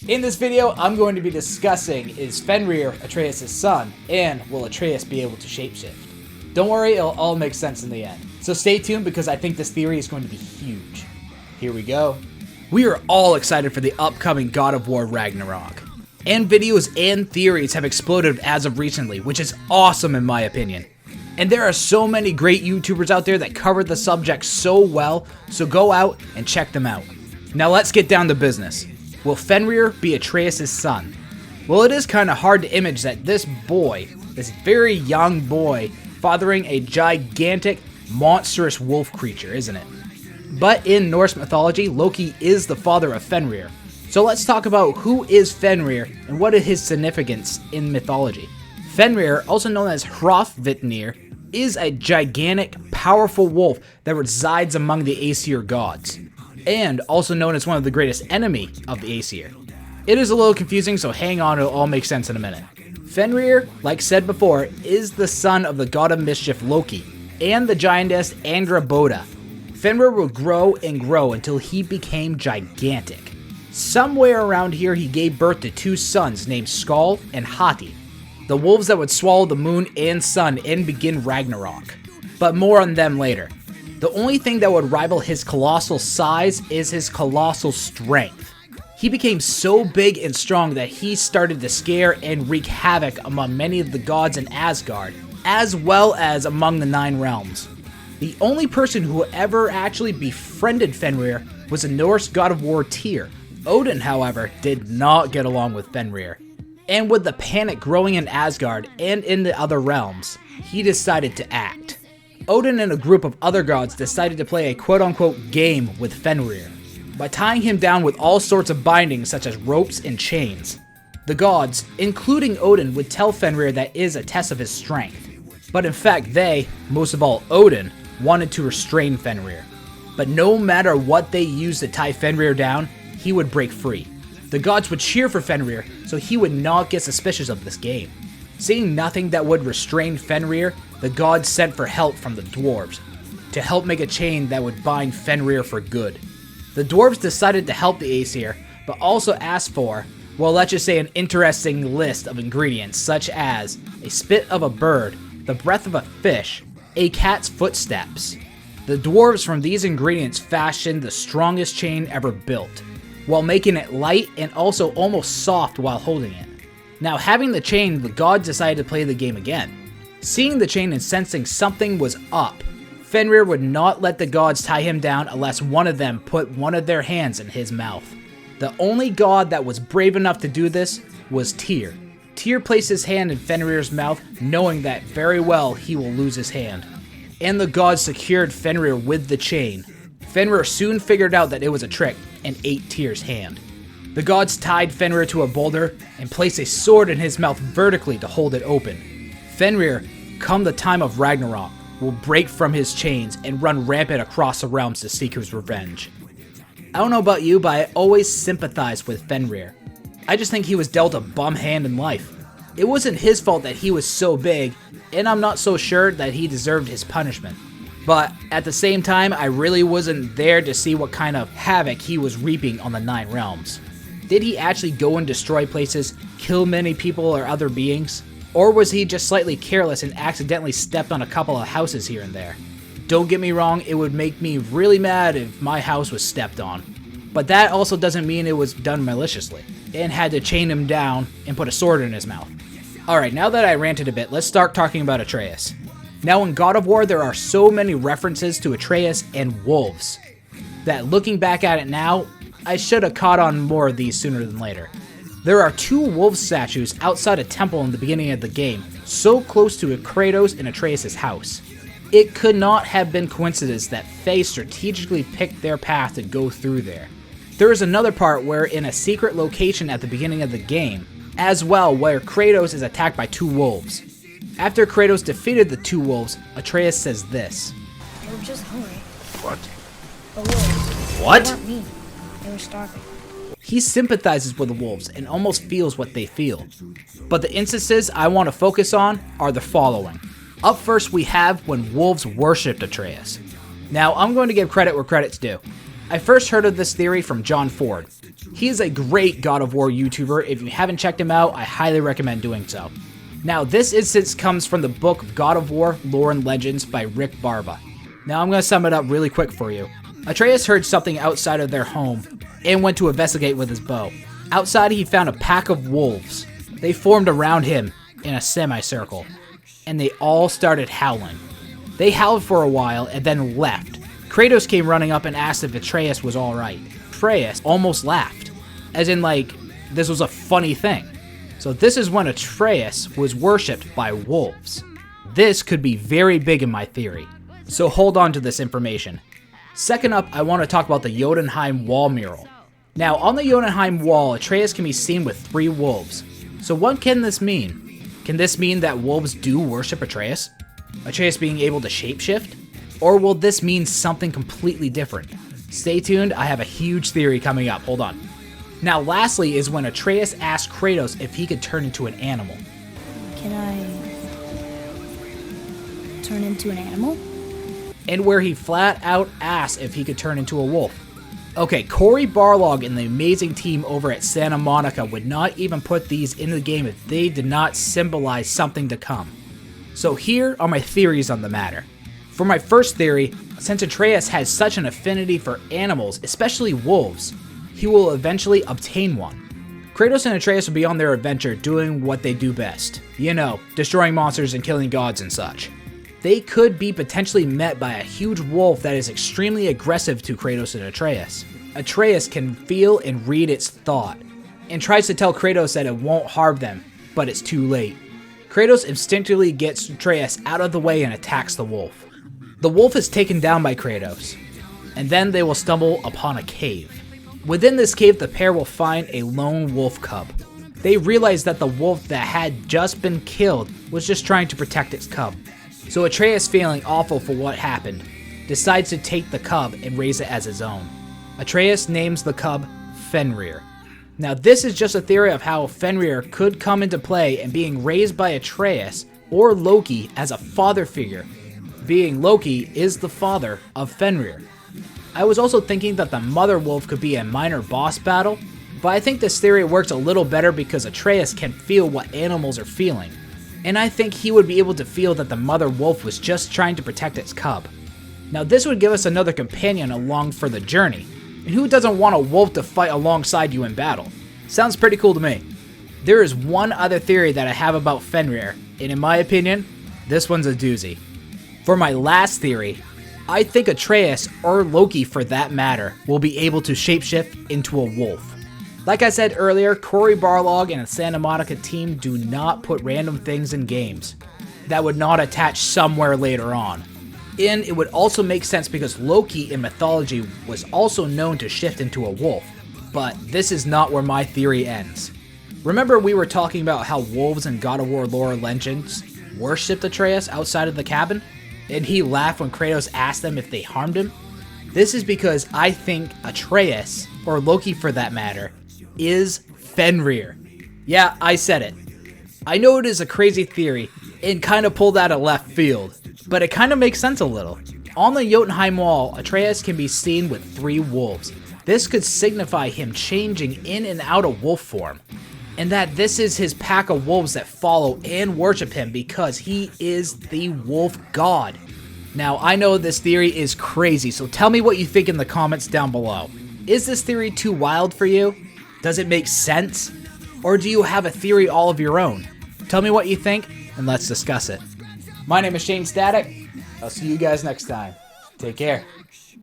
In this video, I'm going to be discussing, is Fenrir Atreus' son, and will Atreus be able to shapeshift? Don't worry, it'll all make sense in the end. So stay tuned because I think this theory is going to be huge. Here we go. We are all excited for the upcoming God of War Ragnarok. And videos and theories have exploded as of recently, which is awesome in my opinion. And there are so many great YouTubers out there that cover the subject so well, so go out and check them out. Now let's get down to business. Will Fenrir be Atreus' son? Well, it is kind of hard to image that this boy, this very young boy, fathering a gigantic, monstrous wolf creature, isn't it? But in Norse mythology, Loki is the father of Fenrir. So let's talk about who is Fenrir and what is his significance in mythology. Fenrir, also known as Hrafvitnir, is a gigantic, powerful wolf that resides among the Aesir gods, and also known as one of the greatest enemy of the Aesir. It is a little confusing, so hang on, it'll all make sense in a minute. Fenrir, like said before, is the son of the god of mischief Loki, and the giantess Angrboda. Fenrir would grow and grow until he became gigantic. Somewhere around here he gave birth to two sons named Skald and Hati, the wolves that would swallow the moon and sun and begin Ragnarok. But more on them later. The only thing that would rival his colossal size is his colossal strength. He became so big and strong that he started to scare and wreak havoc among many of the gods in Asgard, as well as among the 9 realms. The only person who ever actually befriended Fenrir was the Norse god of war Tyr. Odin, however, did not get along with Fenrir. And with the panic growing in Asgard and in the other realms, he decided to act. Odin and a group of other gods decided to play a quote-unquote game with Fenrir by tying him down with all sorts of bindings such as ropes and chains. The gods, including Odin, would tell Fenrir that is a test of his strength. But in fact they, most of all Odin, wanted to restrain Fenrir. But no matter what they used to tie Fenrir down, he would break free. The gods would cheer for Fenrir, so he would not get suspicious of this game. Seeing nothing that would restrain Fenrir, the gods sent for help from the dwarves, to help make a chain that would bind Fenrir for good. The dwarves decided to help the Aesir, but also asked for, well, let's just say an interesting list of ingredients such as a spit of a bird, the breath of a fish, a cat's footsteps. The dwarves from these ingredients fashioned the strongest chain ever built, while making it light and also almost soft while holding it. Now, having the chain, the gods decided to play the game again. Seeing the chain and sensing something was up, Fenrir would not let the gods tie him down unless one of them put one of their hands in his mouth. The only god that was brave enough to do this was Tyr. Tyr placed his hand in Fenrir's mouth, knowing that very well he will lose his hand. And the gods secured Fenrir with the chain. Fenrir soon figured out that it was a trick and ate Tyr's hand. The gods tied Fenrir to a boulder and placed a sword in his mouth vertically to hold it open. Fenrir, come the time of Ragnarok, will break from his chains and run rampant across the realms to seek his revenge. I don't know about you, but I always sympathized with Fenrir. I just think he was dealt a bum hand in life. It wasn't his fault that he was so big, and I'm not so sure that he deserved his punishment. But at the same time, I really wasn't there to see what kind of havoc he was reaping on the 9 realms. Did he actually go and destroy places, kill many people or other beings? Or was he just slightly careless and accidentally stepped on a couple of houses here and there? Don't get me wrong, it would make me really mad if my house was stepped on. But that also doesn't mean it was done maliciously, and had to chain him down and put a sword in his mouth. Alright, now that I ranted a bit, let's start talking about Atreus. Now in God of War, there are so many references to Atreus and wolves, that looking back at it now, I should have caught on more of these sooner than later. There are 2 wolf statues outside a temple in the beginning of the game, so close to Kratos and Atreus' house. It could not have been coincidence that Fae strategically picked their path to go through there. There is another part where in a secret location at the beginning of the game, as well, where Kratos is attacked by 2 wolves. After Kratos defeated the 2 wolves, Atreus says this. They were just hungry. What? The wolves. What? They weren't mean. They were starving. He sympathizes with the wolves and almost feels what they feel. But the instances I want to focus on are the following. Up first we have when wolves worshipped Atreus. Now I'm going to give credit where credit's due. I first heard of this theory from John Ford. He is a great God of War YouTuber. If you haven't checked him out, I highly recommend doing so. Now, this instance comes from the book God of War Lore and Legends by Rick Barba. Now, I'm going to sum it up really quick for you. Atreus heard something outside of their home and went to investigate with his bow. Outside, he found a pack of wolves. They formed around him in a semicircle, and they all started howling. They howled for a while and then left. Kratos came running up and asked if Atreus was alright. Atreus almost laughed, as in like, this was a funny thing. So this is when Atreus was worshipped by wolves. This could be very big in my theory, so hold on to this information. Second up, I want to talk about the Jodenheim wall mural. Now, on the Jodenheim wall, Atreus can be seen with 3 wolves. So what can this mean? Can this mean that wolves do worship Atreus? Atreus being able to shapeshift? Or will this mean something completely different? Stay tuned, I have a huge theory coming up, hold on. Now lastly is when Atreus asked Kratos if he could turn into an animal. Can I turn into an animal? And where he flat out asked if he could turn into a wolf. Okay, Cory Barlog and the amazing team over at Santa Monica would not even put these in the game if they did not symbolize something to come. So here are my theories on the matter. For my first theory, since Atreus has such an affinity for animals, especially wolves, he will eventually obtain one. Kratos and Atreus will be on their adventure doing what they do best. You know, destroying monsters and killing gods and such. They could be potentially met by a huge wolf that is extremely aggressive to Kratos and Atreus. Atreus can feel and read its thought, and tries to tell Kratos that it won't harm them, but it's too late. Kratos instinctively gets Atreus out of the way and attacks the wolf. The wolf is taken down by Kratos, and then they will stumble upon a cave. Within this cave, the pair will find a lone wolf cub. They realize that the wolf that had just been killed was just trying to protect its cub. So Atreus, feeling awful for what happened, decides to take the cub and raise it as his own. Atreus names the cub Fenrir. Now this is just a theory of how Fenrir could come into play and being raised by Atreus or Loki as a father figure, being Loki is the father of Fenrir. I was also thinking that the mother wolf could be a minor boss battle, but I think this theory works a little better because Atreus can feel what animals are feeling. And I think he would be able to feel that the mother wolf was just trying to protect its cub. Now this would give us another companion along for the journey, and who doesn't want a wolf to fight alongside you in battle? Sounds pretty cool to me. There is one other theory that I have about Fenrir, and in my opinion, this one's a doozy. For my last theory, I think Atreus, or Loki for that matter, will be able to shapeshift into a wolf. Like I said earlier, Cory Barlog and the Santa Monica team do not put random things in games that would not attach somewhere later on. And it would also make sense because Loki in mythology was also known to shift into a wolf. But this is not where my theory ends. Remember we were talking about how wolves in God of War Lore and Legends worshipped Atreus outside of the cabin? And he laughed when Kratos asked them if they harmed him? This is because I think Atreus, or Loki for that matter, is Fenrir. Yeah, I said it. I know it is a crazy theory and kind of pulled out of left field, but it kind of makes sense a little. On the Jotunheim wall, Atreus can be seen with 3 wolves. This could signify him changing in and out of wolf form, and that this is his pack of wolves that follow and worship him because he is the wolf god. Now, I know this theory is crazy, so tell me what you think in the comments down below. Is this theory too wild for you? Does it make sense? Or do you have a theory all of your own? Tell me what you think, and let's discuss it. My name is Shayne Static. I'll see you guys next time. Take care.